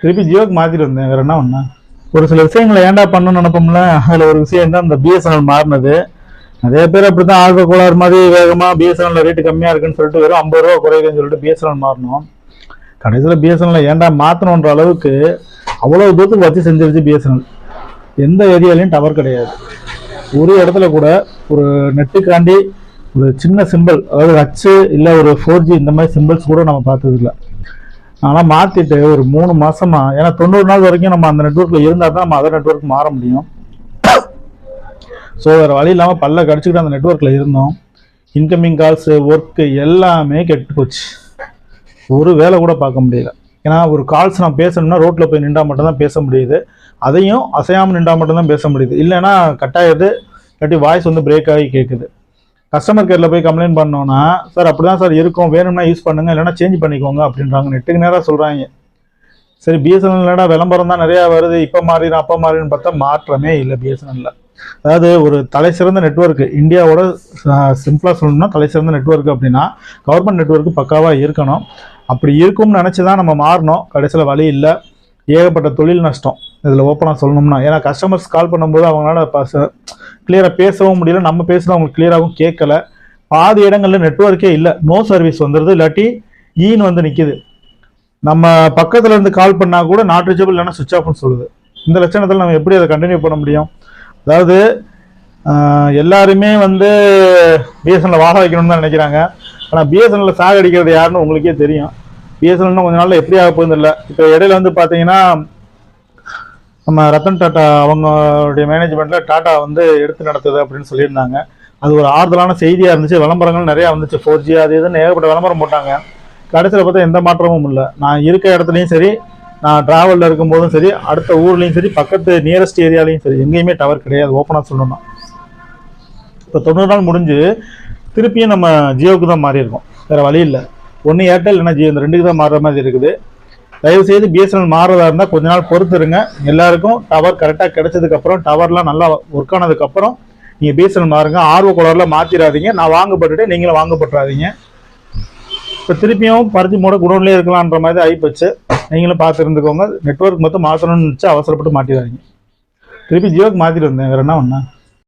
திருப்பி ஜியோக்கு மாற்றிட்டு வந்தேன். வேறு என்ன ஒன்று, ஒரு சில விஷயங்களை ஏன்டா பண்ணணும்னு நினைப்போம்ல. அதில் ஒரு விஷயம் தான் இந்த பிஎஸ்என்எல் மாறினது. நிறைய பேர் அப்படி தான் ஆர்வ கோளாறு மாதிரி வேகமாக பிஎஸ்என்எல் ரேட்டு கம்மியாக இருக்குன்னு சொல்லிட்டு வெறும் 50 ரூபா குறையுதுன்னு சொல்லிட்டு பிஎஸ்என்எல் மாறணும். கடைசியில் பிஎஸ்என்எல் ஏன்டா மாற்றணுன்ற அளவுக்கு அவ்வளோ தூரத்துக்கு வச்சு செஞ்சிருச்சு பிஎஸ்என்எல். எந்த ஏரியாலையும் டவர் கிடையாது. ஒரு இடத்துல கூட ஒரு நெட்டுக்காண்டி ஒரு சின்ன சிம்பிள், அதாவது ஹச்சு இல்லை ஒரு 4G இந்த மாதிரி சிம்பிள்ஸ் கூட நம்ம பார்த்தது இல்லை. ஆனால் மாற்றிட்டு ஒரு 3 மாசமா, ஏன்னா 90 நாள் வரைக்கும் நம்ம அந்த நெட்ஒர்க்கில் இருந்தால் தான் நம்ம அதர் நெட்ஒர்க் மாற முடியும். ஸோ வேறு வழி இல்லாமல் பல்ல கடிச்சிக்கிட்டு அந்த நெட்ஒர்க்கில் இருந்தோம். இன்கமிங் கால்ஸு, ஒர்க்கு எல்லாமே கெட்டு போச்சு. ஒரு வேலை கூட பார்க்க முடியல. ஏன்னா ஒரு கால்ஸ் நான் பேசணும்னா ரோட்டில் போய் நின்றா மட்டும்தான் பேச முடியுது. அதையும் அசையாமல் நின்றா மட்டும்தான் பேச முடியுது. இல்லைன்னா கட்டாயது இல்லாட்டி வாய்ஸ் வந்து பிரேக் ஆகி கேட்குது. கஸ்டமர் கேரில் போய் கம்ப்ளைண்ட் பண்ணோன்னா, சார் அப்படி தான் சார் இருக்கும், வேணும்னா யூஸ் பண்ணுங்க, இல்லைனா சேஞ்ச் பண்ணிக்கோங்க அப்படின்றாங்க. நெட்டுக்கு நேராக சொல்கிறாங்க. சரி, பிஎஸ்என்எல் விளம்பரம் தான் நிறையா வருது, இப்போ மாறிடும் அப்போ மாறிடும் பார்த்தா மாற்றமே இல்லை பிஎஸ்என்எல்ல. அதாவது ஒரு தலை சிறந்த நெட்ஒர்க்கு, இந்தியாவோட சிம்பிளாக சொல்லணும்னா தலை சிறந்த நெட்ஒர்க் அப்படின்னா கவர்மெண்ட் நெட்ஒர்க்கு பக்காவாக இருக்கணும். அப்படி இருக்கும்னு நினச்சி தான் நம்ம மாறினோம். கடைசியில் வழி இல்லை. ஏகப்பட்ட தொழில் நஷ்டம் இதில் ஓப்பனாக சொல்லணும்னா. ஏன்னா கஸ்டமர்ஸ் கால் பண்ணும்போது அவங்களால கிளியராக பேசவும் முடியல, நம்ம பேசுகிறது அவங்களுக்கு கிளியராகவும் கேட்கல. பாதி இடங்களில் நெட்ஒர்க்கே இல்லை, நோ சர்வீஸ் வந்துடுது, இல்லாட்டி ஈன்னு வந்து நிற்கிது. நம்ம பக்கத்தில் இருந்து கால் பண்ணால் கூட நாட் ரீச்சபிள் இல்லைன்னா சுவிட்ச் ஆஃப்னு சொல்லுது. இந்த லட்சணத்தில் நம்ம எப்படி அதை கண்டினியூ பண்ண முடியும்? அதாவது எல்லாருமே வந்து பிஎஸ்என்எல் வாழ வைக்கணும்னு தான் நினைக்கிறாங்க. ஆனால் பிஎஸ்என்எல் சாக அடிக்கிறது யாருன்னு உங்களுக்கே தெரியும். பிஎஸ்என்எல் கொஞ்ச நாளில் எப்படி ஆக போகுது இல்லை. இப்போ இடையில வந்து பார்த்தீங்கன்னா நம்ம ரத்தன் டாட்டா அவங்களுடைய மேனேஜ்மெண்ட்டில் டாட்டா வந்து எடுத்து நடத்துது அப்படின்னு சொல்லியிருந்தாங்க. அது ஒரு ஆறுதலான செய்தியாக இருந்துச்சு. விளம்பரங்கள் நிறையா வந்துச்சு, 4G அது இதுன்னு ஏகப்பட்ட விளம்பரம் போட்டாங்க. கடைசியில் பார்த்தா எந்த மாற்றமும் இல்லை. நான் இருக்க இடத்துலையும் சரி, நான் ட்ராவலில் இருக்கும்போதும் சரி, அடுத்த ஊர்லேயும் சரி, பக்கத்து நியரஸ்ட் ஏரியாலையும் சரி, எங்கேயுமே டவர் கிடையாது. ஓப்பனாக சொல்லணும்னா இப்போ 90 நாள் முடிஞ்சு திருப்பியும் நம்ம ஜியோவுக்கு தான் மாறி இருக்கோம். வேறு வழி இல்லை. ஒன்று ஏர்டெல் இல்லைன்னா ஜியோ, இந்த ரெண்டுக்கு தான் மாறுற மாதிரி இருக்குது. தயவுசெய்து பிஎஸ்என்எல் மாறுறதா இருந்தால் கொஞ்ச நாள் பொறுத்துருங்க. எல்லாருக்கும் டவர் கரெக்டாக கிடைச்சதுக்கப்புறம், டவர்லாம் நல்லா ஒர்க் ஆனதுக்கப்புறம் நீங்கள் பிஎஸ்என்எல் மாறுங்க. ஆர்வ கோளாறுல மாற்றிடாதீங்க. நான் வாங்கப்பட்டுட்டு நீங்களும் வாங்கப்பட்டுறாதீங்க. இப்போ திருப்பியும் பருத்தி மூட குடோன்லேயே இருக்கலான்ற மாதிரி ஆகிப்போச்சு. நீங்களும் பார்த்து இருந்துக்கோங்க. நெட்ஒர்க் மட்டும் மாற்றணும்னு நினச்சி அவசரப்பட்டு மாற்றிடாதீங்க. திருப்பி ஜியோக்கு மாற்றிட்டு வந்தேன். வேறு என்ன ஒன்று.